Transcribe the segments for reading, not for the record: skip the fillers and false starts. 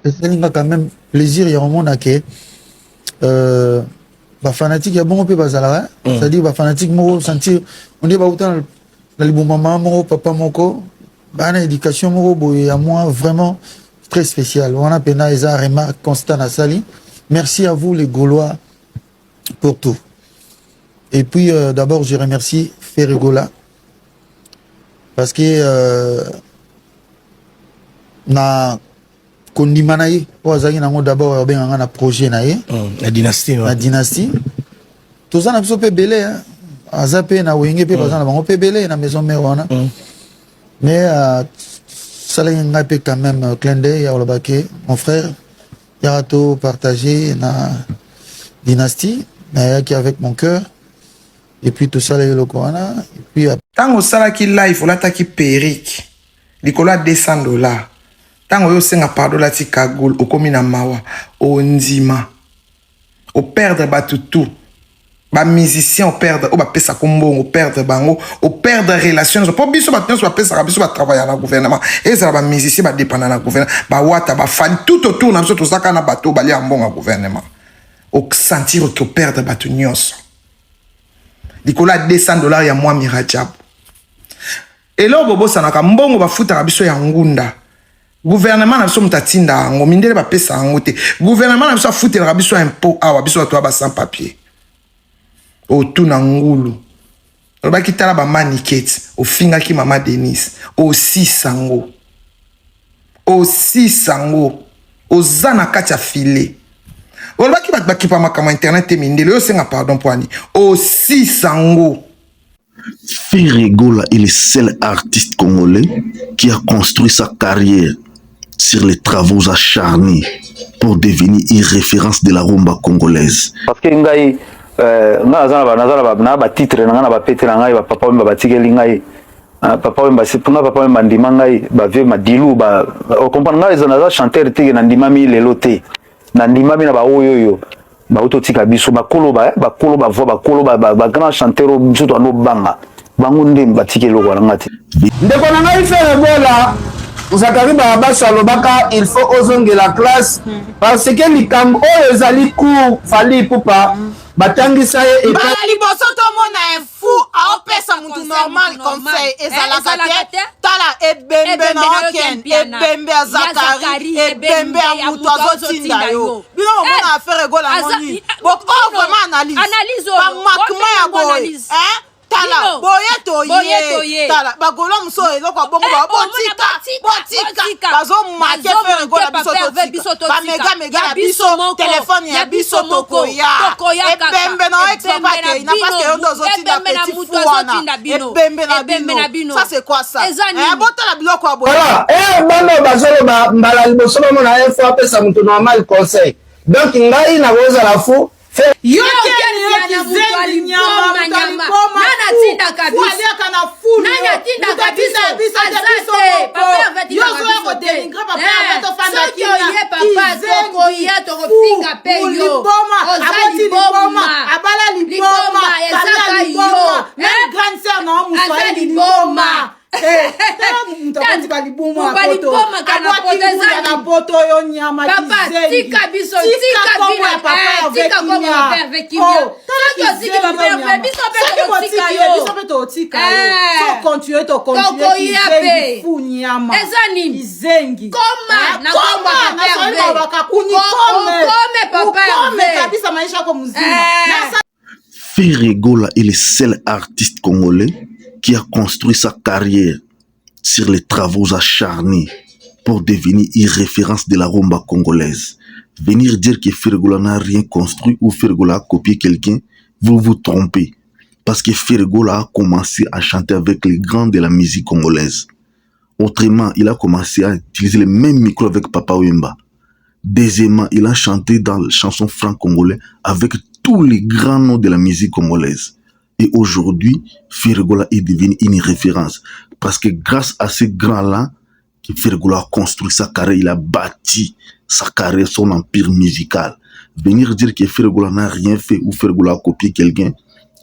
C'est quand même plaisir, il y a un monde qui fanatique, il y a bon peu bazala, c'est-à-dire fanatique, moi sentir, on dit autant la maman, mon papa, mon co, éducation, moi, il y a moi vraiment très spécial. On a peine à remarque constant à Sali. Merci à vous les Gaulois pour tout. Et puis d'abord je remercie Ferregola parce que na kondima na ye po azaki nango d'abord abenganga na projet na ye la dynastie toza na biso mpe ebele aza mpe na wenge mpe baza na bango mpe ebele na maison mère wana mais salaki ngai mpe quand même clin d'œil ya olobaki mon frère yaka to partager na dynastie nayaki avec mon cœur et puis tout ça eloko wana et puis ntango osalaki live olataki perike likolo ya $200 ntango oyo osenga pardon olati kagoule okomi na mawa ondima operdre bato tout bamusicien operdre oyo bapesaka mbongo operdre bango operdre relation nyonso mpo biso bato nyonso bapesaka biso batravailla na gouvernement ezala bamusicien badépenda na gouvernement bawata bafali tout autour na biso tozalaka na bato oyo balia mbongo ya gouvernement osentir oki operdre bato nyonso likolo ya $200 ya mwa mirajabu eloko bobosanaka mbongo bafutaka biso ya ngunda gouvernement na biso moto atinda yango mindele bapesa yango te gouvernement na biso afutelaka biso ya impôt awa biso bato ba sans papier otuna ngulu olobaki tala bamanikete ofingaki mama Denise osisango oza na kati ya file olobaki bato bakipa makambo internet te mindele oyo senga pardon poani osisango. Ferregola est le seul artiste congolais qui a construit sa carrière sur les travaux acharnés pour devenir une référence de la rumba congolaise. Parce que ngai na titre na ba pete na ngai ba papa ba batikeli ngai papa ba sipuna papa ba ndima ngai ba vie madilu ba comprendre ngai za chanteur tiki na ndima mi lelo te na ndima mi na ba oyoyo ba utotika biso ba koloba voix ba koloba ba grand chanteur biso to no banga bango ndem batikeli ko na ngati ndeko na ngai Ferregola uzakari basa alobaka il faut ozonge la classe parce que likambo oyo ezali cours fali pupa batangisa ye et bala liboso to mona fou aopesa mutu normal conseil ezalaka te tala ebembe na oken ebembe ya Zakari ebembe ya mutu azotinda yo bino mona Ferregola moni bok o vraiment analyse ba makma ya boy tala boye tala bagolo muso eloko bongo ba botika bazo make Ferregola biso to ba mega biso téléphone ya biso tokoya ebembe na ex papa ke na parce que ondo zotinda petit fouana ebembe na bino ça c'est quoi ça botala biloko ya boye bano bazolo mbala liboso mona ye faut apesa mutu normal conseil donc ngai na koza la fou yo keni nyama nana tinda kabisa kana fulu nana tinda kabisa papa yo zo dénigrer papa to fanda ki yo papa ko ya to pinga pe yo abati liboma abala liboma ezaka yo grande sœur na muswahili liboma Ferregola est le seul artiste congolais qui a construit sa carrière sur les travaux acharnés pour devenir une référence de la rumba congolaise. Venir dire que Ferregola n'a rien construit ou Ferregola a copié quelqu'un, vous vous trompez. Parce que Ferregola a commencé à chanter avec les grands de la musique congolaise. Autrement, il a commencé à utiliser le même micro avec Papa Wemba. Deuxièmement, il a chanté dans la chanson franc-congolais avec tous les grands noms de la musique congolaise. Et aujourd'hui, Ferregola est devenu une référence. Parce que grâce à ces grands-là, Ferregola a construit sa carrière, il a bâti sa carrière, son empire musical. Venir dire que Ferregola n'a rien fait ou Ferregola a copié quelqu'un,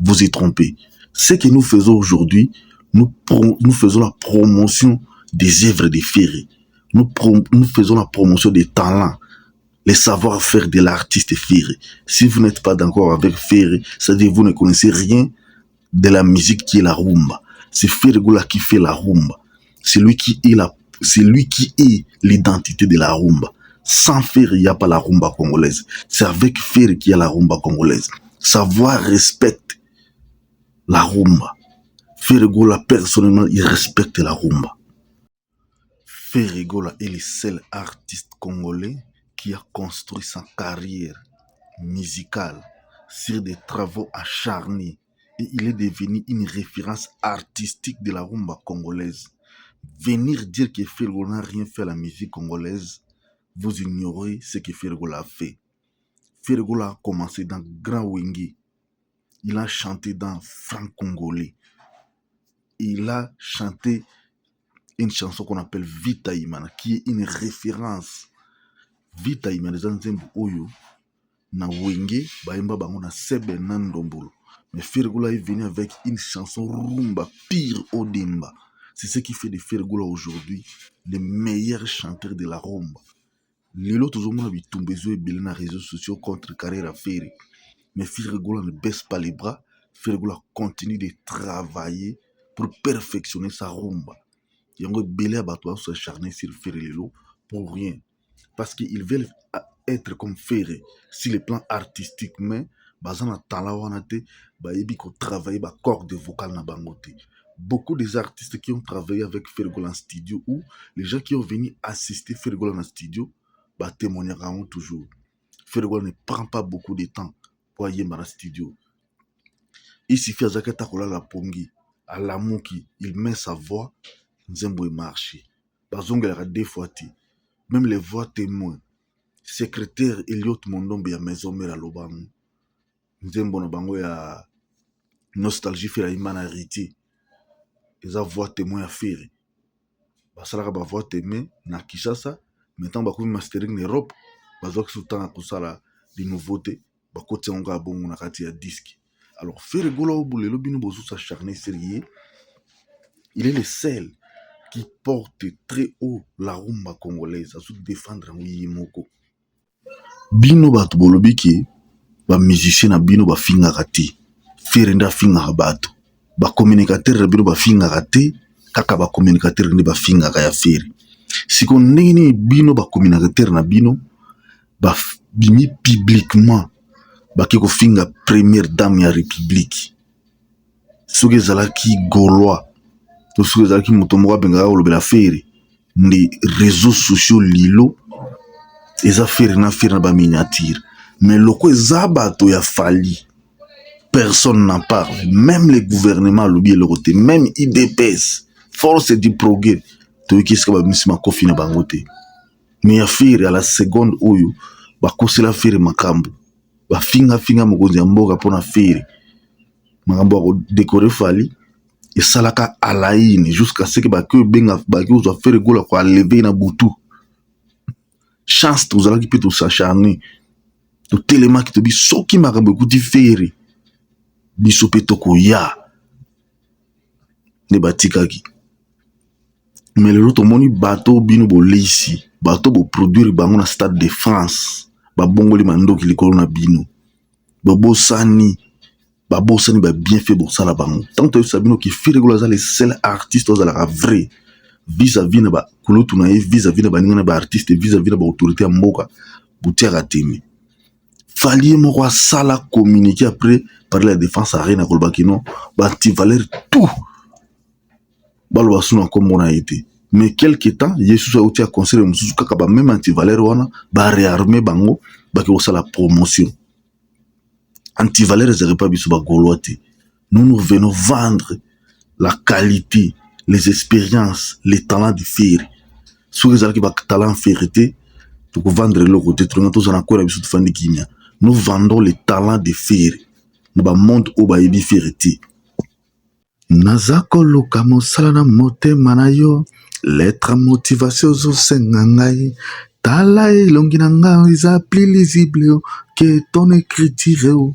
vous y trompez. Ce que nous faisons aujourd'hui, nous faisons la promotion des œuvres de Ferré. nous faisons la promotion des talents, les savoir-faire de l'artiste Ferry. Si vous n'êtes pas d'accord avec Ferry, c'est-à-dire que vous ne connaissez rien de la musique qui est la rumba. C'est Ferry Goula qui fait la rumba. C'est lui qui est l'identité de la rumba. Sans Ferry, il n'y a pas la rumba congolaise. C'est avec Ferry qu'il y a la rumba congolaise. Sa voix respecte la rumba. Ferry Goula, personnellement, il respecte la rumba. Ferry Goula est le seul artiste congolais qui a construit sa carrière musicale sur des travaux acharnés et il est devenu une référence artistique de la rumba congolaise. Venir dire que Ferry Goula n'a rien fait à la musique congolaise, vous ignorez ce que Ferry Goula a fait. Ferry Goula a commencé dans Grand Wenge. Il a chanté dans Franc Congolais. Il a chanté une chanson qu'on appelle Vita Imana, qui est une référence. Vita Imana, les Nzembo Oyo, na Wenge, Baemba Bango na Sebe Nandombolo. Mais Ferry Goula est venu avec une chanson rumba, pire Odemba. C'est ce qui fait de Ferry Goula aujourd'hui le meilleur chanteur de la rumba. Les autres toujours ont tombé sur les réseaux sociaux contre carrière à Ferry. Mais Ferry Goula ne baisse pas les bras. Ferry Goula continue de travailler pour perfectionner sa rumba. Il y a un belé à battre s'acharner sur Ferry Lelo pour rien. Parce qu'ils veulent être comme Ferry sur le plan artistique, mais bazan a talent wanate, ba yebi ko travailler ba corde vocale na bangote. Beaucoup des artistes qui ont travaillé avec Ferry Goula en studio ou les gens qui ont venu assister Ferry Goula en studio, bah témoigneront toujours. Ferry Goula ne prend pas beaucoup de temps pour aller dans le studio. Il suffit à Zaketa Kola la Pongi, à Lamuki, il met sa voix, Nzembo marche. Bazonga la deux fois ti. Même les voix témoins. Secrétaire Eliot Mondombe ya Maison Mère Lobango. Nzembo na bango ya nostalgie fait la imana héritier. Eza voix témoin ya Ferry. Basalaka ba voix témoin na Kinshasa. Maintenant bakomi mastering en Europe. Bazoki sultana kosala des nouveautés. Bakoti onga bongo na kati ya disque. Alors Ferry Goula Obulelo bino bozo s'acharner sérieux. Il est le seul qui porte très haut la rumba congolaise à se défendre en Yimoko. Bino bato bolobiki ba musicien na bino ba finga kati. Ferry nda finga bato. Ba communicateur na bino ba finga kati kaka ba communicateur ni ba finga ka ya Ferry. Siko ndenge bino ba communicateur na bino ba bimi publiquement ba ki ko finga première dame ya république. Soki ezalaki Gaulois to soki ezalaki moto moko abengaka kolobela Ferry ndi réseaux sociaux lilo eza Ferry na baminiature. Mais loko eza bato ya fali, personne n'en parle. Même le gouvernement lobi le côté, même IDPS, force du progrès, to kiska ba misima kofi na bangote. Mais ya Ferry à la seconde oyo ba kosela Ferry makambo. Ba finga mokonzi ya mboka pona Ferry. Makambo ko décorer fali et salaka alaine jusqu'à ce que ba que benga ba que zo Ferry Goula ko lever na butu. Chance to zala ki peut s'acharner. To telema ki to bi soki makambo ko di Ferry. Biso pe toko ya. Ne batikaki. Mais le autre moni bateau bino bo leisi. Bateau bo produire bango na Stade de France. Ba bongoli mandoki likolo na bino. Babosani ba bien fait pour ça la bango. Tant que sabino ki Ferry Goula za les seuls artistes aux la vrai vis-à-vis na ba kulotu na vis-à-vis na ba ninga na ba artiste vis-à-vis na ba autorité mboka butiaka temi. Fallait mo roi sala communiquer après parler la défense à Reina Kolbakino ba anti-valeur tout. Balo basuna comme on a été. Mais quelque temps, Yesu a outi à conseiller mususu kaka ba même anti-valeur wana ba réarmer bango ba ki la promotion. Anti-valeur zere pas biso ba goloate. Nous venons vendre la qualité, les expériences, les talents du Ferry. Sous les qui ba talent Ferry pour vendre le côté tous en accord avec biso fandi kimia. Nous vendons les talents de Ferry. Nous ba monde au ba yebi Ferry. Nazako luka mosala na motema na yo. Lettre motivation zo sengangai. Tala elongi na nga isa plus lisible que ton écriture.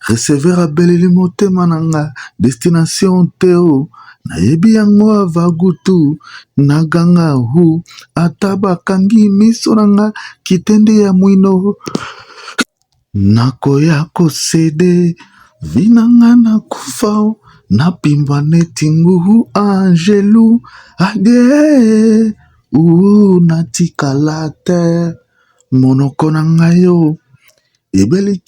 Recevoir à belle le motema na nga. Destination teo. nayebi yango avagutu naganga hu ata bakangi miso nanga kitende ya mwino nakoya kosede vinanga nakufa napimbwa neti nguhu angelu ade natikala te monoko na ngai yo ebeli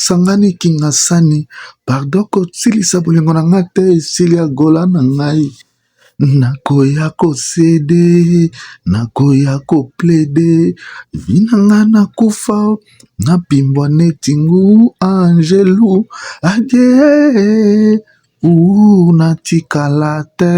sangani kingasani pardon kosilisa bolingo na ngai te esili ya gola na ngai nakoya kosede nakoya koplede vinanga nakufa napimbwa neti ngu angelu adie natikala te